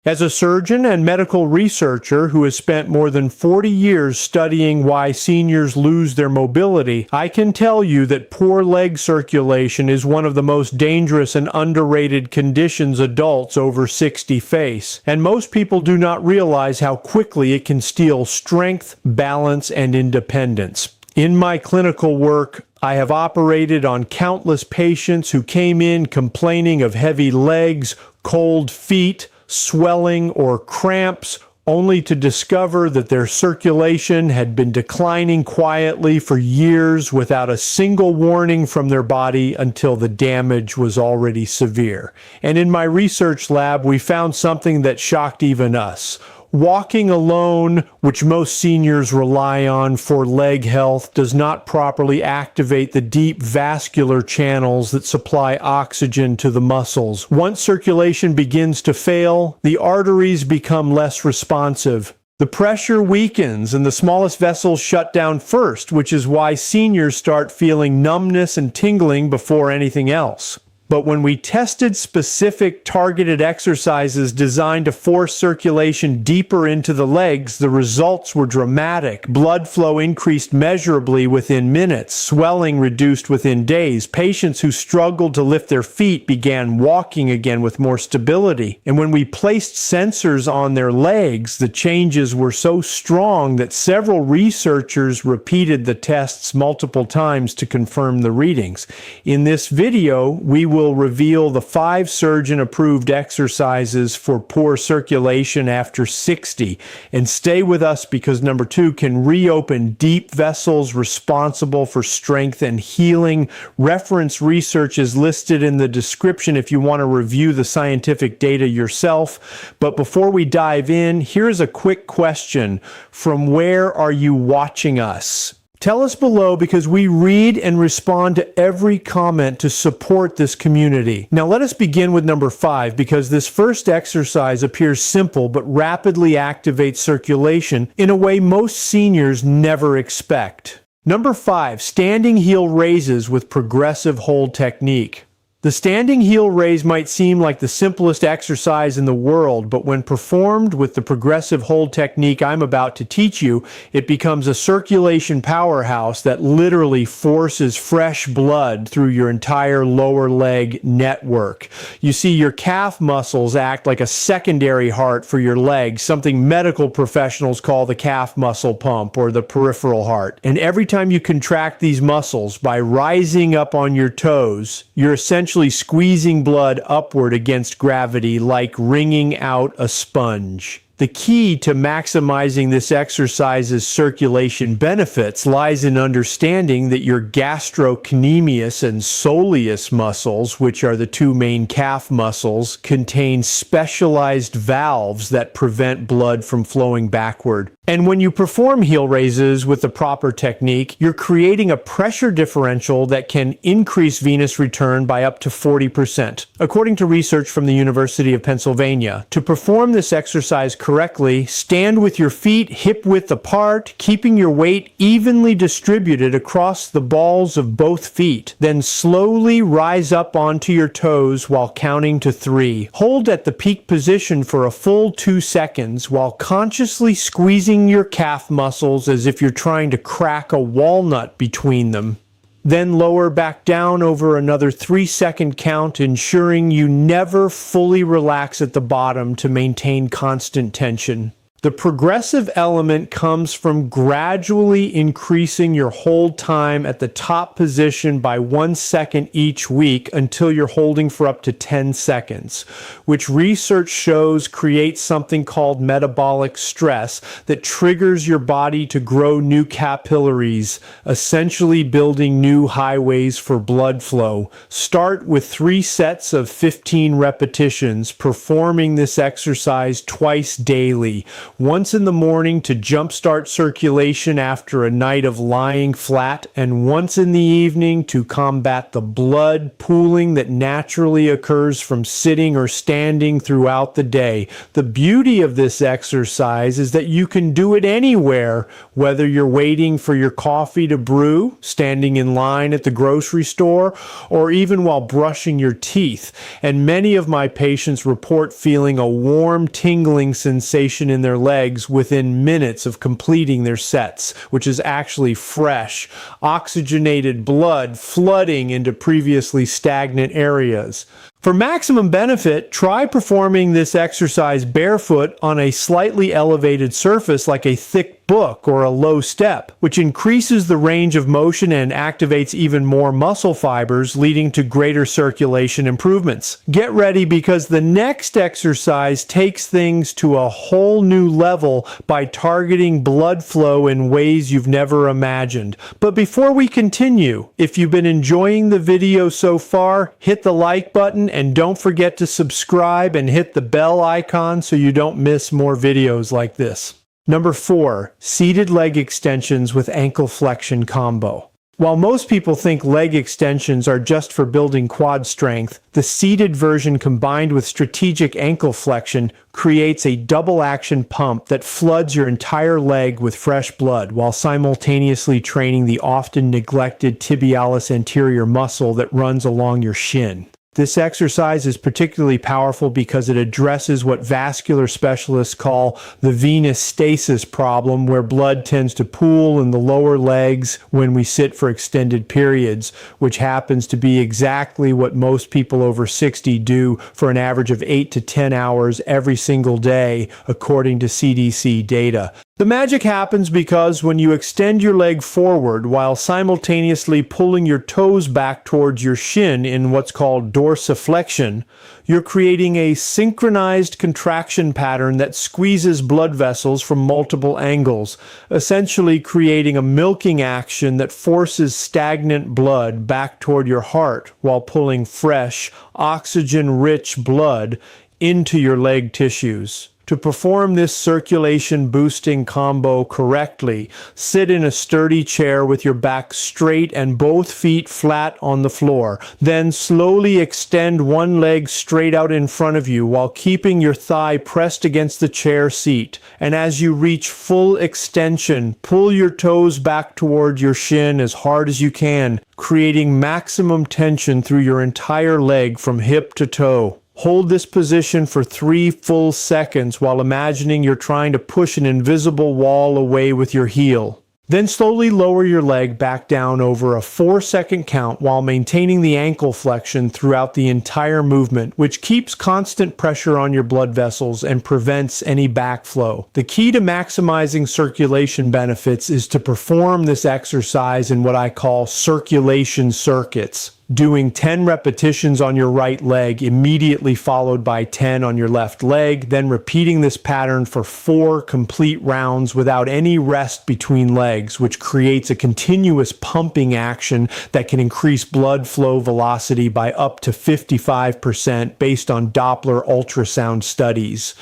As a surgeon and medical researcher who has spent more than 40 years studying why seniors lose their mobility, I can tell you that poor leg circulation is one of the most dangerous and underrated conditions adults over 60 face, and most people do not realize how quickly it can steal strength, balance, and independence. In my clinical work, I have operated on countless patients who came in complaining of heavy legs, cold feet, swelling, or cramps, only to discover that their circulation had been declining quietly for years without a single warning from their body until the damage was already severe. And in my research lab, we found something that shocked even us. Walking alone, which most seniors rely on for leg health, does not properly activate the deep vascular channels that supply oxygen to the muscles. Once circulation begins to fail, the arteries become less responsive. The pressure weakens and the smallest vessels shut down first, which is why seniors start feeling numbness and tingling before anything else. But when we tested specific targeted exercises designed to force circulation deeper into the legs, the results were dramatic. Blood flow increased measurably within minutes, swelling reduced within days. Patients who struggled to lift their feet began walking again with more stability. And when we placed sensors on their legs, the changes were so strong that several researchers repeated the tests multiple times to confirm the readings. In this video, we will reveal the 5 surgeon-approved exercises for poor circulation after 60. And stay with us because number 2 can reopen deep vessels responsible for strength and healing. Reference research is listed in the description if you want to review the scientific data yourself. But before we dive in, here's a quick question. From where are you watching us? Tell us below because we read and respond to every comment to support this community. Now let us begin with number 5 because this first exercise appears simple but rapidly activates circulation in a way most seniors never expect. Number 5, standing heel raises with progressive hold technique. The standing heel raise might seem like the simplest exercise in the world, but when performed with the progressive hold technique I'm about to teach you, it becomes a circulation powerhouse that literally forces fresh blood through your entire lower leg network. You see, your calf muscles act like a secondary heart for your legs, something medical professionals call the calf muscle pump or the peripheral heart. And every time you contract these muscles by rising up on your toes, you're essentially squeezing blood upward against gravity like wringing out a sponge. The key to maximizing this exercise's circulation benefits lies in understanding that your gastrocnemius and soleus muscles, which are the 2 main calf muscles, contain specialized valves that prevent blood from flowing backward. And when you perform heel raises with the proper technique, you're creating a pressure differential that can increase venous return by up to 40%. According to research from the University of Pennsylvania, to perform this exercise correctly, stand with your feet hip-width apart, keeping your weight evenly distributed across the balls of both feet. Then slowly rise up onto your toes while counting to 3. Hold at the peak position for a full 2 seconds while consciously squeezing your calf muscles as if you're trying to crack a walnut between them. Then lower back down over another 3-second count, ensuring you never fully relax at the bottom to maintain constant tension. The progressive element comes from gradually increasing your hold time at the top position by 1 second each week until you're holding for up to 10 seconds, which research shows creates something called metabolic stress that triggers your body to grow new capillaries, essentially building new highways for blood flow. Start with 3 sets of 15 repetitions, performing this exercise twice daily. once in the morning to jumpstart circulation after a night of lying flat, and once in the evening to combat the blood pooling that naturally occurs from sitting or standing throughout the day. The beauty of this exercise is that you can do it anywhere, whether you're waiting for your coffee to brew, standing in line at the grocery store, or even while brushing your teeth. And many of my patients report feeling a warm, tingling sensation in their legs within minutes of completing their sets, which is actually fresh, oxygenated blood flooding into previously stagnant areas. For maximum benefit, try performing this exercise barefoot on a slightly elevated surface like a thick book or a low step, which increases the range of motion and activates even more muscle fibers, leading to greater circulation improvements. Get ready, because the next exercise takes things to a whole new level by targeting blood flow in ways you've never imagined. But before we continue, if you've been enjoying the video so far, hit the like button and don't forget to subscribe and hit the bell icon so you don't miss more videos like this. Number 4, seated leg extensions with ankle flexion combo. While most people think leg extensions are just for building quad strength, the seated version combined with strategic ankle flexion creates a double action pump that floods your entire leg with fresh blood while simultaneously training the often neglected tibialis anterior muscle that runs along your shin. This exercise is particularly powerful because it addresses what vascular specialists call the venous stasis problem, where blood tends to pool in the lower legs when we sit for extended periods, which happens to be exactly what most people over 60 do for an average of 8 to 10 hours every single day, according to CDC data. The magic happens because when you extend your leg forward while simultaneously pulling your toes back towards your shin in what's called dorsiflexion, you're creating a synchronized contraction pattern that squeezes blood vessels from multiple angles, essentially creating a milking action that forces stagnant blood back toward your heart while pulling fresh, oxygen-rich blood into your leg tissues. To perform this circulation-boosting combo correctly, sit in a sturdy chair with your back straight and both feet flat on the floor. Then slowly extend one leg straight out in front of you while keeping your thigh pressed against the chair seat. And as you reach full extension, pull your toes back toward your shin as hard as you can, creating maximum tension through your entire leg from hip to toe. Hold this position for 3 full seconds while imagining you're trying to push an invisible wall away with your heel. Then slowly lower your leg back down over a 4-second count while maintaining the ankle flexion throughout the entire movement, which keeps constant pressure on your blood vessels and prevents any backflow. The key to maximizing circulation benefits is to perform this exercise in what I call circulation circuits, doing 10 repetitions on your right leg, immediately followed by 10 on your left leg, then repeating this pattern for 4 complete rounds without any rest between legs, which creates a continuous pumping action that can increase blood flow velocity by up to 55% based on Doppler ultrasound studies.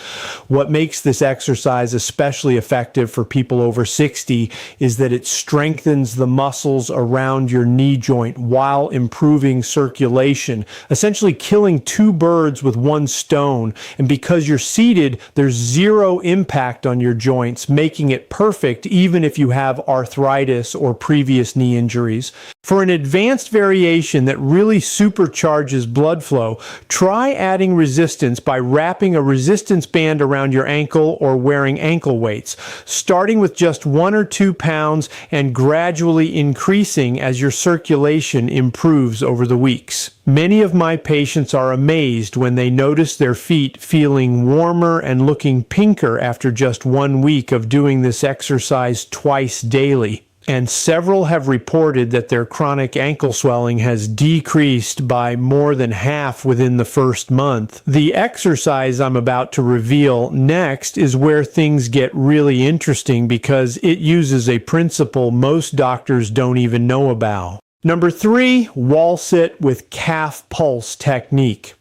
What makes this exercise especially effective for people over 60 is that it strengthens the muscles around your knee joint while improving circulation, essentially killing 2 birds with 1 stone. And because you're seated, there's 0 impact on your joints, making it perfect even if you have arthritis or previous knee injuries. For an advanced variation that really supercharges blood flow, try adding resistance by wrapping a resistance band around your ankle or wearing ankle weights, starting with just 1 or 2 pounds and gradually increasing as your circulation improves over the weeks. Many of my patients are amazed when they notice their feet feeling warmer and looking pinker after just 1 week of doing this exercise twice daily. And several have reported that their chronic ankle swelling has decreased by more than half within the first month. The exercise I'm about to reveal next is where things get really interesting because it uses a principle most doctors don't even know about. Number 3, wall sit with calf pulse technique.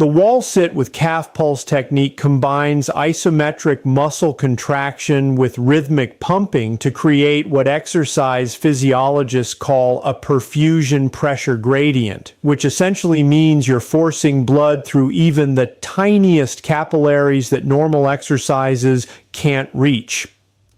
The wall sit with calf pulse technique combines isometric muscle contraction with rhythmic pumping to create what exercise physiologists call a perfusion pressure gradient, which essentially means you're forcing blood through even the tiniest capillaries that normal exercises can't reach.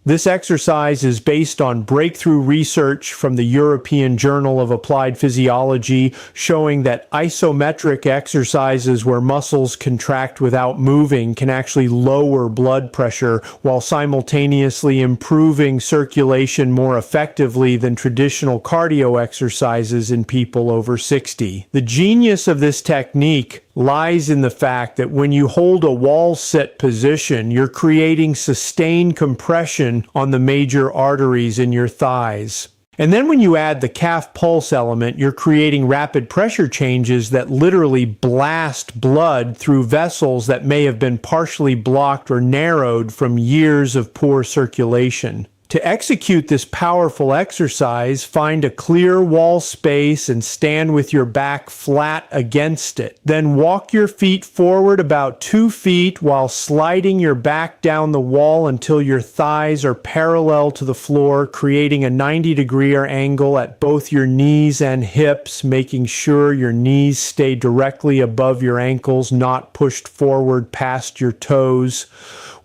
This exercise is based on breakthrough research from the European Journal of Applied Physiology showing that isometric exercises where muscles contract without moving can actually lower blood pressure while simultaneously improving circulation more effectively than traditional cardio exercises in people over 60. The genius of this technique lies in the fact that when you hold a wall sit position, you're creating sustained compression on the major arteries in your thighs. And then when you add the calf pulse element, you're creating rapid pressure changes that literally blast blood through vessels that may have been partially blocked or narrowed from years of poor circulation. To execute this powerful exercise, find a clear wall space and stand with your back flat against it. Then walk your feet forward about 2 feet while sliding your back down the wall until your thighs are parallel to the floor, creating a 90-degree angle at both your knees and hips, making sure your knees stay directly above your ankles, not pushed forward past your toes.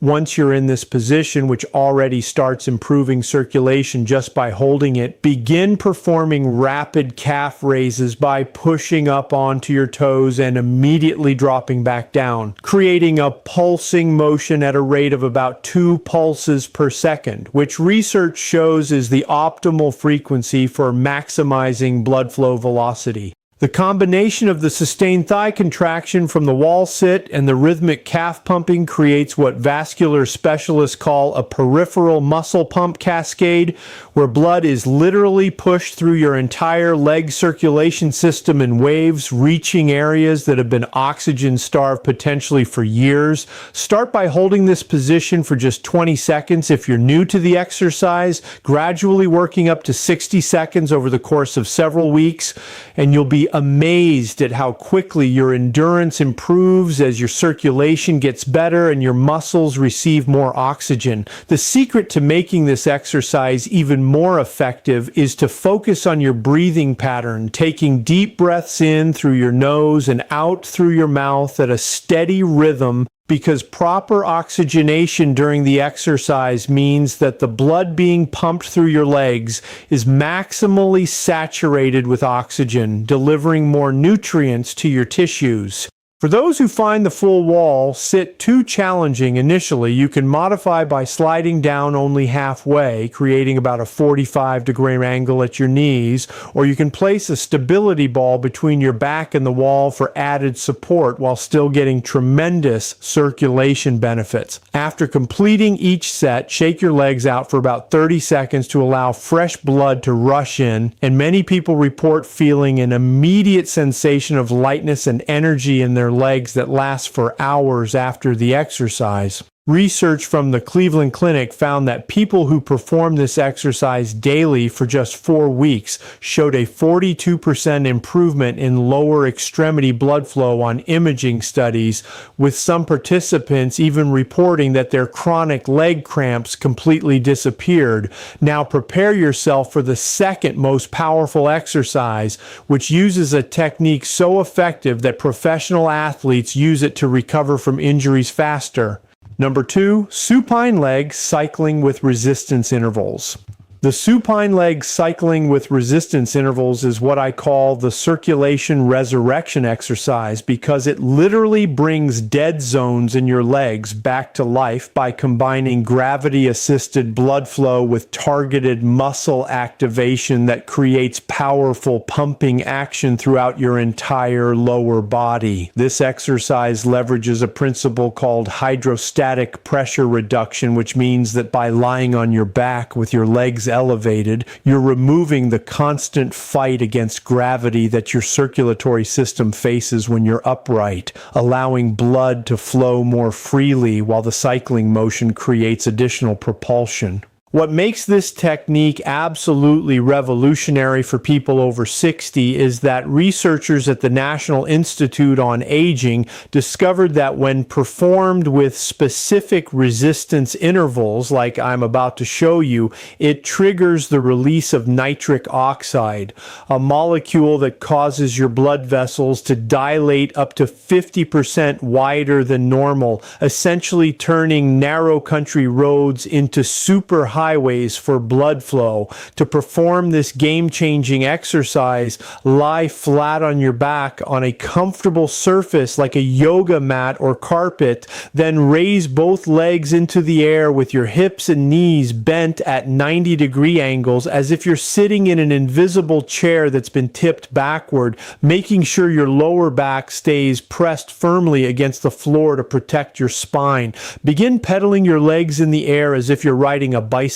Once you're in this position, which already starts improving circulation just by holding it, begin performing rapid calf raises by pushing up onto your toes and immediately dropping back down, creating a pulsing motion at a rate of about 2 pulses per second, which research shows is the optimal frequency for maximizing blood flow velocity. The combination of the sustained thigh contraction from the wall sit and the rhythmic calf pumping creates what vascular specialists call a peripheral muscle pump cascade, where blood is literally pushed through your entire leg circulation system in waves, reaching areas that have been oxygen-starved potentially for years. Start by holding this position for just 20 seconds if you're new to the exercise, gradually working up to 60 seconds over the course of several weeks, and you'll be amazed at how quickly your endurance improves as your circulation gets better and your muscles receive more oxygen. The secret to making this exercise even more effective is to focus on your breathing pattern, taking deep breaths in through your nose and out through your mouth at a steady rhythm, because proper oxygenation during the exercise means that the blood being pumped through your legs is maximally saturated with oxygen, delivering more nutrients to your tissues. For those who find the full wall sit too challenging initially, you can modify by sliding down only halfway, creating about a 45-degree angle at your knees, or you can place a stability ball between your back and the wall for added support while still getting tremendous circulation benefits. After completing each set, shake your legs out for about 30 seconds to allow fresh blood to rush in, and many people report feeling an immediate sensation of lightness and energy in their legs that lasts for hours after the exercise. Research from the Cleveland Clinic found that people who performed this exercise daily for just 4 weeks showed a 42% improvement in lower extremity blood flow on imaging studies, with some participants even reporting that their chronic leg cramps completely disappeared. Now prepare yourself for the second most powerful exercise, which uses a technique so effective that professional athletes use it to recover from injuries faster. Number 2, supine leg cycling with resistance intervals. The supine leg cycling with resistance intervals is what I call the circulation resurrection exercise, because it literally brings dead zones in your legs back to life by combining gravity-assisted blood flow with targeted muscle activation that creates powerful pumping action throughout your entire lower body. This exercise leverages a principle called hydrostatic pressure reduction, which means that by lying on your back with your legs elevated, you're removing the constant fight against gravity that your circulatory system faces when you're upright, allowing blood to flow more freely while the cycling motion creates additional propulsion. What makes this technique absolutely revolutionary for people over 60 is that researchers at the National Institute on Aging discovered that when performed with specific resistance intervals, like I'm about to show you, it triggers the release of nitric oxide, a molecule that causes your blood vessels to dilate up to 50% wider than normal, essentially turning narrow country roads into super highways for blood flow. To perform this game-changing exercise, lie flat on your back on a comfortable surface like a yoga mat or carpet, then raise both legs into the air with your hips and knees bent at 90-degree angles as if you're sitting in an invisible chair that's been tipped backward, making sure your lower back stays pressed firmly against the floor to protect your spine. Begin pedaling your legs in the air as if you're riding a bicycle.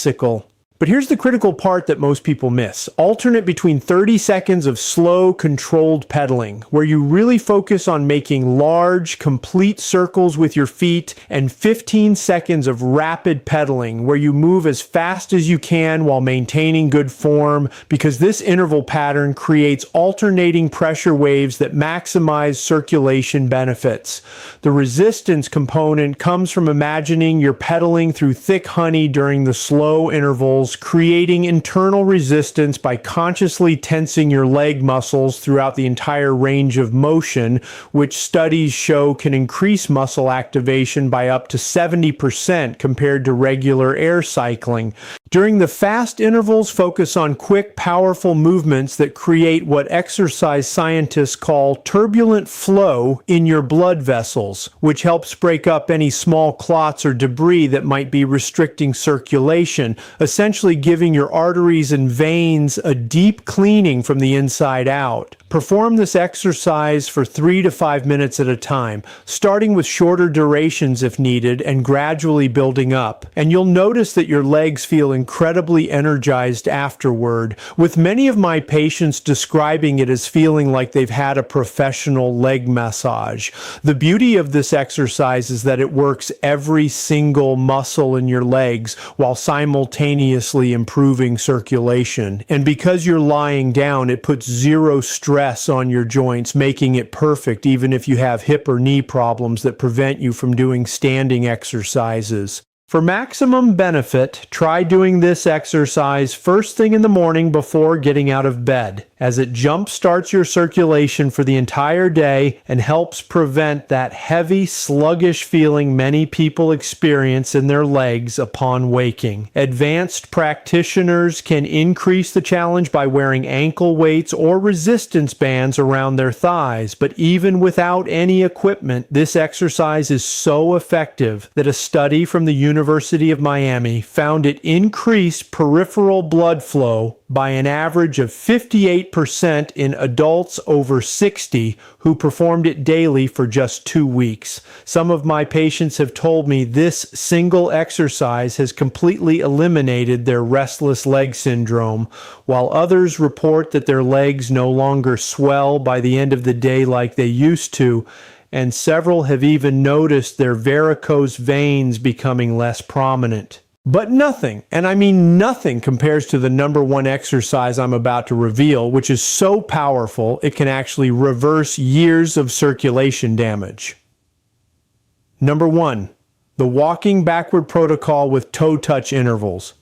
But here's the critical part that most people miss. Alternate between 30 seconds of slow, controlled pedaling, where you really focus on making large, complete circles with your feet, and 15 seconds of rapid pedaling, where you move as fast as you can while maintaining good form, because this interval pattern creates alternating pressure waves that maximize circulation benefits. The resistance component comes from imagining you're pedaling through thick honey during the slow intervals, creating internal resistance by consciously tensing your leg muscles throughout the entire range of motion, which studies show can increase muscle activation by up to 70% compared to regular air cycling. During the fast intervals, focus on quick, powerful movements that create what exercise scientists call turbulent flow in your blood vessels, which helps break up any small clots or debris that might be restricting circulation, essentially giving your arteries and veins a deep cleaning from the inside out. Perform this exercise for 3 to 5 minutes at a time, starting with shorter durations if needed and gradually building up. And you'll notice that your legs feel incredibly energized afterward, with many of my patients describing it as feeling like they've had a professional leg massage. The beauty of this exercise is that it works every single muscle in your legs while simultaneously improving circulation. And because you're lying down, it puts zero stress on your joints, making it perfect even if you have hip or knee problems that prevent you from doing standing exercises. For maximum benefit, try doing this exercise first thing in the morning before getting out of bed, as it jump-starts your circulation for the entire day and helps prevent that heavy, sluggish feeling many people experience in their legs upon waking. Advanced practitioners can increase the challenge by wearing ankle weights or resistance bands around their thighs, but even without any equipment, this exercise is so effective that a study from the University of Miami found it increased peripheral blood flow by an average of 58% in adults over 60 who performed it daily for just 2 weeks. Some of my patients have told me this single exercise has completely eliminated their restless leg syndrome, while others report that their legs no longer swell by the end of the day like they used to, and several have even noticed their varicose veins becoming less prominent. But nothing, and I mean nothing, compares to the number one exercise I'm about to reveal, which is so powerful it can actually reverse years of circulation damage. Number 1, the walking backward protocol with toe touch intervals.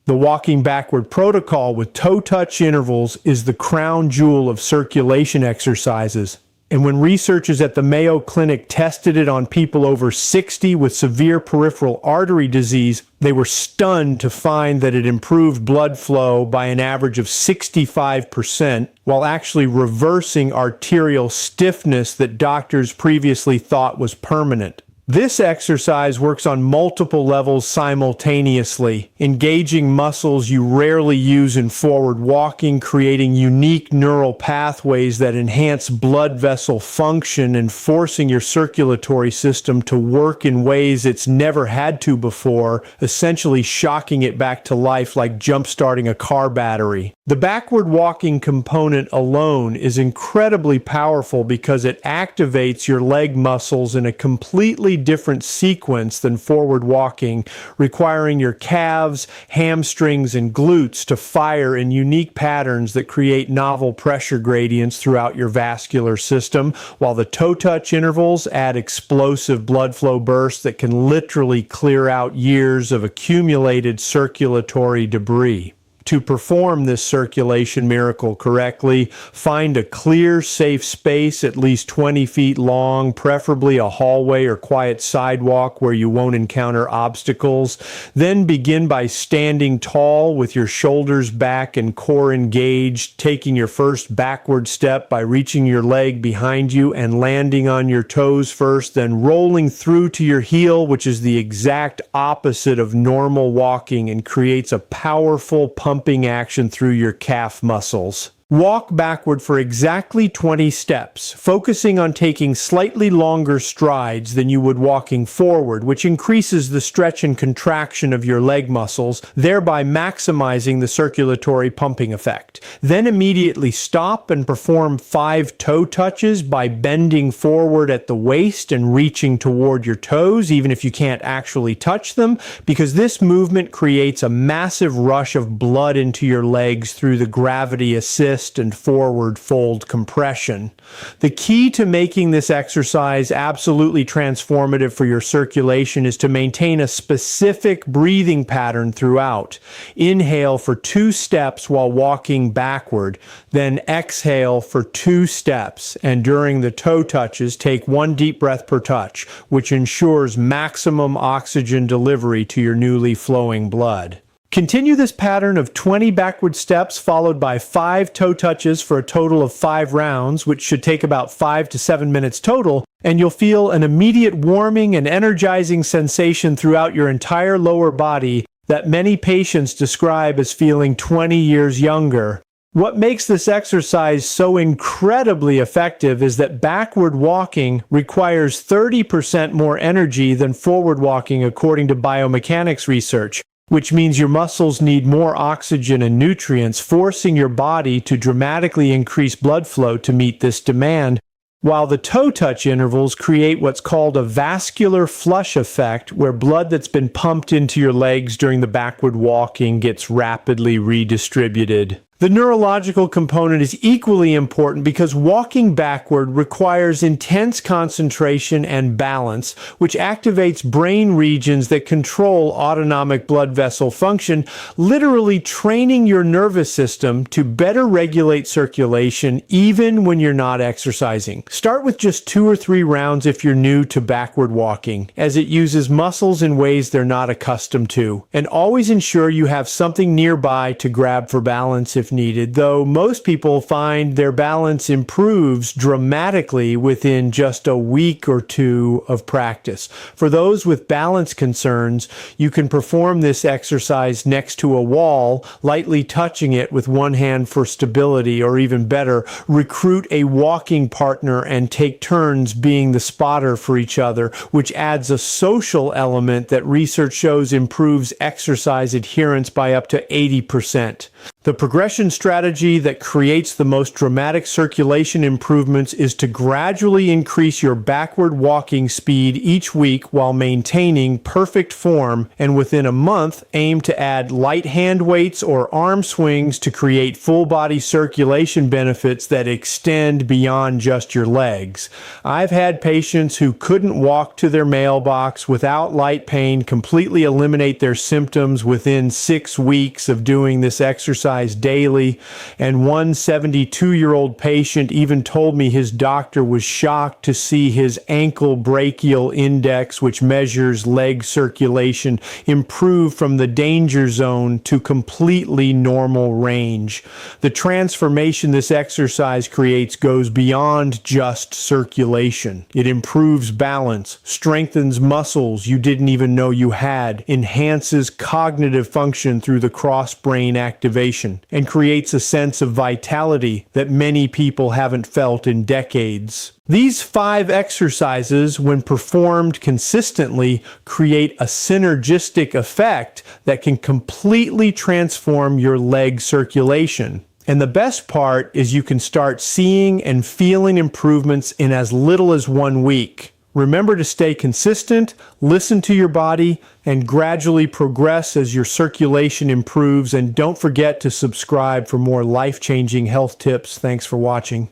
The walking backward protocol with toe touch intervals is the crown jewel of circulation exercises. And when researchers at the Mayo Clinic tested it on people over 60 with severe peripheral artery disease, they were stunned to find that it improved blood flow by an average of 65%, while actually reversing arterial stiffness that doctors previously thought was permanent. This exercise works on multiple levels simultaneously, engaging muscles you rarely use in forward walking, creating unique neural pathways that enhance blood vessel function and forcing your circulatory system to work in ways it's never had to before, essentially shocking it back to life like jump-starting a car battery. The backward walking component alone is incredibly powerful because it activates your leg muscles in a completely different sequence than forward walking, requiring your calves, hamstrings, and glutes to fire in unique patterns that create novel pressure gradients throughout your vascular system, while the toe touch intervals add explosive blood flow bursts that can literally clear out years of accumulated circulatory debris. To perform this circulation miracle correctly, find a clear, safe space at least 20 feet long, preferably a hallway or quiet sidewalk where you won't encounter obstacles. Then begin by standing tall with your shoulders back and core engaged, taking your first backward step by reaching your leg behind you and landing on your toes first, then rolling through to your heel, which is the exact opposite of normal walking and creates a powerful pumping action through your calf muscles. Walk backward for exactly 20 steps, focusing on taking slightly longer strides than you would walking forward, which increases the stretch and contraction of your leg muscles, thereby maximizing the circulatory pumping effect. Then immediately stop and perform 5 toe touches by bending forward at the waist and reaching toward your toes, even if you can't actually touch them, because this movement creates a massive rush of blood into your legs through the gravity assist and forward fold compression. The key to making this exercise absolutely transformative for your circulation is to maintain a specific breathing pattern throughout. Inhale for 2 steps while walking backward, then exhale for 2 steps, and during the toe touches, take 1 deep breath per touch, which ensures maximum oxygen delivery to your newly flowing blood. Continue this pattern of 20 backward steps followed by 5 toe touches for a total of 5 rounds, which should take about 5 to 7 minutes total, and you'll feel an immediate warming and energizing sensation throughout your entire lower body that many patients describe as feeling 20 years younger. What makes this exercise so incredibly effective is that backward walking requires 30% more energy than forward walking according to biomechanics research, which means your muscles need more oxygen and nutrients, forcing your body to dramatically increase blood flow to meet this demand, while the toe touch intervals create what's called a vascular flush effect, where blood that's been pumped into your legs during the backward walking gets rapidly redistributed. The neurological component is equally important because walking backward requires intense concentration and balance, which activates brain regions that control autonomic blood vessel function, literally training your nervous system to better regulate circulation even when you're not exercising. Start with just 2 or 3 rounds if you're new to backward walking, as it uses muscles in ways they're not accustomed to. And always ensure you have something nearby to grab for balance if needed, though most people find their balance improves dramatically within just a week or 2 of practice. For those with balance concerns, you can perform this exercise next to a wall, lightly touching it with one hand for stability, or even better, recruit a walking partner and take turns being the spotter for each other, which adds a social element that research shows improves exercise adherence by up to 80%. The progression strategy that creates the most dramatic circulation improvements is to gradually increase your backward walking speed each week while maintaining perfect form, and within a month aim to add light hand weights or arm swings to create full body circulation benefits that extend beyond just your legs. I've had patients who couldn't walk to their mailbox without light pain completely eliminate their symptoms within 6 weeks of doing this exercise daily, and one 72-year-old patient even told me his doctor was shocked to see his ankle brachial index, which measures leg circulation, improve from the danger zone to completely normal range. The transformation this exercise creates goes beyond just circulation. It improves balance, strengthens muscles you didn't even know you had, enhances cognitive function through the cross-brain activation, and creates a sense of vitality that many people haven't felt in decades. These 5 exercises, when performed consistently, create a synergistic effect that can completely transform your leg circulation. And the best part is you can start seeing and feeling improvements in as little as 1 week. Remember to stay consistent, listen to your body, and gradually progress as your circulation improves. And don't forget to subscribe for more life-changing health tips. Thanks for watching.